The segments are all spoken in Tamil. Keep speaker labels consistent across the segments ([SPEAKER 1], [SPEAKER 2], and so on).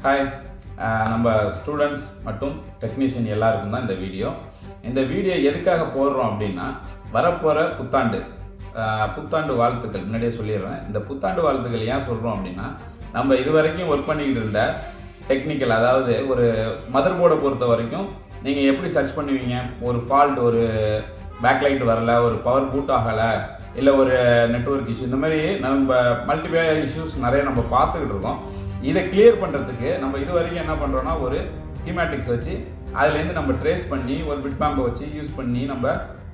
[SPEAKER 1] ஹாய், நம்ம ஸ்டூடெண்ட்ஸ் மற்றும் டெக்னீஷியன் எல்லாருக்கும் தான் இந்த வீடியோ எதுக்காக போடுறோம் அப்படின்னா, வரப்போகிற புத்தாண்டு வாழ்த்துக்கள் முன்னாடியே சொல்லிடுறேன். இந்த புத்தாண்டு வாழ்த்துக்கள் ஏன் சொல்கிறோம் அப்படின்னா, நம்ம இது வரைக்கும் ஒர்க் பண்ணிக்கிட்டு இருந்த டெக்னிக்கல், அதாவது ஒரு மதர் போர்டை பொறுத்த வரைக்கும் நீங்கள் எப்படி சர்ச் பண்ணுவீங்க, ஒரு ஃபால்ட், ஒரு பேக்லைட் வரல, ஒரு பவர் பூட் ஆகலை, இல்லை ஒரு நெட்வொர்க் இஷ்யூ, இந்த மாதிரி நம்ம மல்டிபிள் இஷ்யூஸ் நிறைய நம்ம பார்த்துக்கிட்டு இருக்கோம். இதை கிளியர் பண்ணுறதுக்கு நம்ம இது வரைக்கும் என்ன பண்ணுறோன்னா, ஒரு ஸ்கீமேட்டிக்ஸ் வச்சு அதுலேருந்து நம்ம ட்ரேஸ் பண்ணி ஒரு பிட் பேம்பை வச்சு யூஸ் பண்ணி நம்ம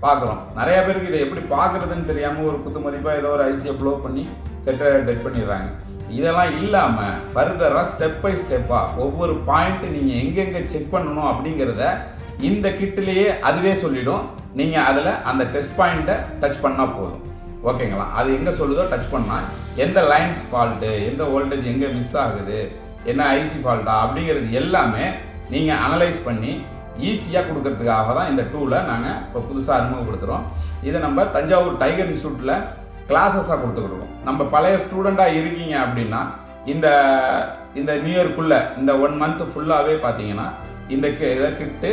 [SPEAKER 1] பார்க்குறோம். நிறையா பேருக்கு இதை எப்படி பார்க்குறதுன்னு தெரியாமல் ஒரு குத்து மதிப்பாக ஏதோ ஒரு ஐசியை ப்ளோ பண்ணி செட்டை டெட் பண்ணிடுறாங்க. இதெல்லாம் இல்லாமல் ஃபர்தராக ஸ்டெப் பை ஸ்டெப்பாக ஒவ்வொரு பாயிண்ட்டு நீங்கள் எங்கெங்கே செக் பண்ணணும் அப்படிங்கிறத இந்த கிட்டிலேயே அதுவே சொல்லிவிடும். நீங்கள் அதில் அந்த டெஸ்ட் பாயிண்ட்டை டச் பண்ணால் போதும். ஓகேங்களா? அது எங்கே சொல்லுதோ டச் பண்ணால் எந்த லைன்ஸ் ஃபால்ட்டு, எந்த வோல்டேஜ் எங்கே மிஸ் ஆகுது, என்ன ஐசி ஃபால்ட்டா அப்படிங்கிறது எல்லாமே நீங்கள் அனலைஸ் பண்ணி ஈஸியாக கொடுக்கறதுக்காக தான் இந்த டூலை நாங்கள் இப்போ புதுசாக அறிமுகப்படுத்துகிறோம். இதை நம்ம தஞ்சாவூர் டைகர் இன்ஸ்டியூட்டில் கிளாஸஸாக கொடுத்துக்கிடுவோம். நம்ம பழைய ஸ்டூடெண்ட்டாக இருக்கீங்க அப்படின்னா இந்த நியூ இயர்க்குள்ளே இந்த 1 month ஃபுல்லாகவே பார்த்தீங்கன்னா இதை கிட்டு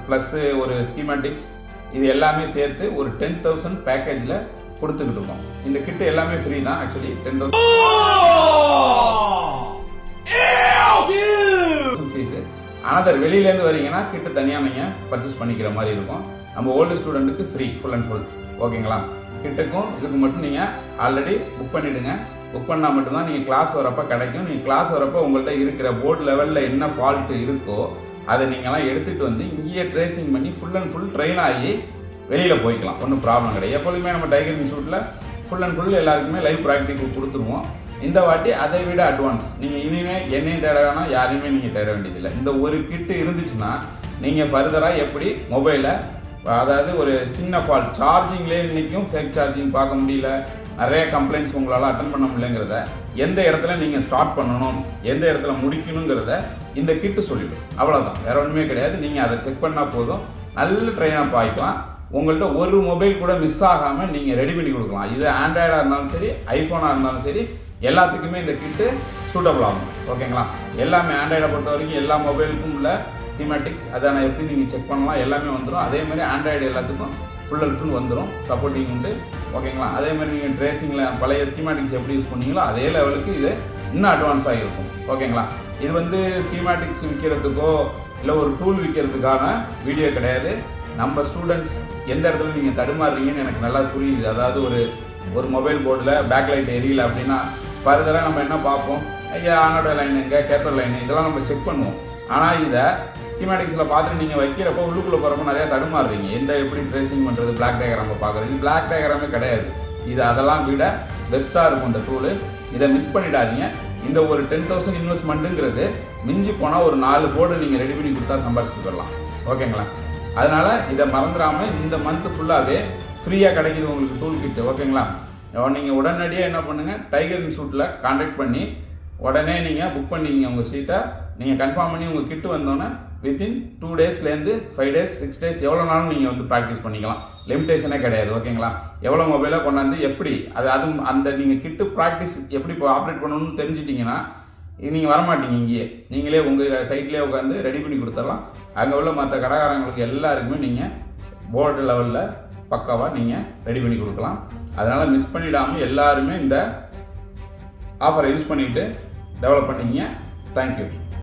[SPEAKER 1] ப்ளஸ்ஸு ஒரு ஸ்கீமேட்டிக்ஸ் இது எல்லாமே சேர்த்து ஒரு 10,000 பேக்கேஜில் கொடுத்துக்கிட்டு இருக்கோம். இந்த கிட்டு எல்லாமே ஃப்ரீ தான். Actually 10,000 fees. அனதர் வெளியிலேருந்து வரீங்கன்னா கிட்டு தனியாக நீங்கள் பர்ச்சேஸ் பண்ணிக்கிற மாதிரி இருக்கும். நம்ம ஓல்டு ஸ்டூடெண்ட்டுக்கு ஃப்ரீ, ஃபுல் அண்ட் ஃபுல். ஓகேங்களா? கிட்டுக்கும் இதுக்கு மட்டும் நீங்கள் ஆல்ரெடி புக் பண்ணிவிடுங்க. புக் பண்ணால் மட்டும்தான் நீங்கள் கிளாஸ் வரப்போ கிடைக்கும். நீங்கள் கிளாஸ் வரப்போ உங்கள்கிட்ட இருக்கிற போர்டு லெவலில் என்ன ஃபால்ட்டு இருக்கோ அதை நீங்கள்லாம் எடுத்துகிட்டு வந்து இங்கேயே ட்ரேசிங் பண்ணி ஃபுல் அண்ட் ஃபுல் ட்ரெயின் ஆகி வெளியில் போய்க்கலாம். ஒன்றும் ப்ராப்ளம் கிடையாது. எப்போதுமே நம்ம டைகர் இன்ஸ்டியூட்டில் ஃபுல் அண்ட் ஃபுல் எல்லாருக்குமே லைவ் ப்ராக்டிக்கல் கொடுத்துருவோம். இந்த வாட்டி அதை விட அட்வான்ஸ். நீங்கள் இனிமேல் என்னையும் தேட வேணாம், யாரையுமே நீங்கள் தேட வேண்டியதில்லை. இந்த ஒரு கிட்டு இருந்துச்சுன்னா நீங்கள் ஃபர்தராக எப்படி மொபைலை, அதாவது ஒரு சின்ன ஃபால்ட் சார்ஜிங்லேயே இன்றைக்கும் ஃபேக் சார்ஜிங் பார்க்க முடியல, நிறைய கம்ப்ளைண்ட்ஸ் உங்களால் அட்டன் பண்ண முடியலங்கிறத, எந்த இடத்துல நீங்கள் ஸ்டார்ட் பண்ணணும், எந்த இடத்துல முடிக்கணுங்கிறத இந்த கிட்டு சொல்லிவிடும். அவ்வளோதான், வேறு ஒன்றுமே கிடையாது. நீங்கள் அதை செக் பண்ணால் போதும், நல்ல ட்ரெயின் அப் ஆகிக்கலாம். உங்கள்கிட்ட ஒரு மொபைல் கூட மிஸ் ஆகாமல் நீங்கள் ரெடி பண்ணி கொடுக்கலாம். இது ஆண்ட்ராய்டாக இருந்தாலும் சரி, ஐஃபோனாக இருந்தாலும் சரி, எல்லாத்துக்குமே இந்த கிட்டு சூட்டபிள் ஆகும். ஓகேங்களா? எல்லாமே ஆண்ட்ராய்டை பொறுத்த வரைக்கும் எல்லா மொபைலுக்கும் உள்ள ஸ்கீமேட்டிக்ஸ் அதை எப்படி நீங்கள் செக் பண்ணலாம் எல்லாமே வந்துடும். அதேமாதிரி ஆண்ட்ராய்டு எல்லாத்துக்கும் ஃபுல் அண்ட் ஃபுல் வந்துடும், சப்போர்ட்டிங் உண்டு. ஓகேங்களா? அதேமாதிரி நீங்கள் ட்ரேசிங்கில் பழைய ஸ்கீமேட்டிக்ஸ் எப்படி யூஸ் பண்ணீங்களோ அதே லெவலுக்கு இது இன்னும் அட்வான்ஸாக இருக்கும். ஓகேங்களா? இது ஸ்கீமேட்டிக்ஸ் விற்கிறதுக்கோ இல்லை ஒரு டூல் விற்கிறதுக்கான வீடியோ கிடையாது. நம்ம ஸ்டூடெண்ட்ஸ் எந்த இடத்துல நீங்கள் தடுமாறுறீங்கன்னு எனக்கு நல்லா புரியுது. அதாவது ஒரு மொபைல் போர்டில் பேக்லைட் எரியல அப்படின்னா ஃபர்தராக நம்ம என்ன பார்ப்போம், ஐயா ஆனோட லைன் எங்கே, கேப்பர் லைன், இதெல்லாம் நம்ம செக் பண்ணுவோம். ஆனால் இதை ஸ்கீமேட்டிக்ஸில் பார்த்துட்டு நீங்கள் வைக்கிறப்போ உள்ளுக்குள்ளே போகிறப்போ நிறையா தடுமாறுறீங்க. எப்படி ட்ரேசிங் பண்ணுறது, பிளாக் டயக்ராமை பார்க்குறது. இது பிளாக் டயக்ராமே கிடையாது. இது அதெல்லாம் விட பெஸ்ட்டாக இருக்கும் இந்த டூலு. இதை மிஸ் பண்ணிடாதீங்க. இந்த ஒரு 10,000 இன்வெஸ்ட்மெண்ட்டுங்கிறது மிஞ்சி போனால் ஒரு 4 போர்டு நீங்கள் ரெடி பண்ணி கொடுத்தா சம்பாதிச்சுட்டு போயிடலாம். ஓகேங்களா? அதனால் இதை மறந்துடாமல் இந்த மந்த்து ஃபுல்லாகவே ஃப்ரீயாக கிடைக்கிது உங்களுக்கு டூல் கிட்டு. ஓகேங்களா? நீங்கள் உடனடியாக என்ன பண்ணுங்கள், டைகர் இன்ஸ்டியூட்டில் கான்டாக்ட் பண்ணி உடனே நீங்கள் புக் பண்ணிங்க உங்கள் சீட்டை. நீங்கள் கன்ஃபார்ம் பண்ணி உங்கள் கிட்டு வந்தோன்னே வித்தின் 2 daysலேருந்து 5 days 6 days எவ்வளோ நாளும் நீங்கள் ப்ராக்டிஸ் பண்ணிக்கலாம். லிமிட்டேஷனே கிடையாது. ஓகேங்களா? எவ்வளோ மொபைலாக கொண்டாந்து எப்படி அந்த நீங்கள் கிட்டு ப்ராக்டிஸ் எப்படி இப்போ ஆப்ரேட் பண்ணணும்னு தெரிஞ்சிட்டிங்கன்னா நீங்கள் வரமாட்டீங்க. இங்கேயே நீங்களே உங்கள் சைட்லேயே உட்காந்து ரெடி பண்ணி கொடுத்துடலாம். அங்கே உள்ள மற்ற கடைக்காரங்களுக்கு எல்லாருக்குமே நீங்கள் போர்டு லெவலில் பக்காவாக நீங்கள் ரெடி பண்ணி கொடுக்கலாம். அதனால் மிஸ் பண்ணிடாமல் எல்லாருமே இந்த ஆஃபரை யூஸ் பண்ணிவிட்டு டெவலப் பண்ணிங்க. தேங்க்யூ.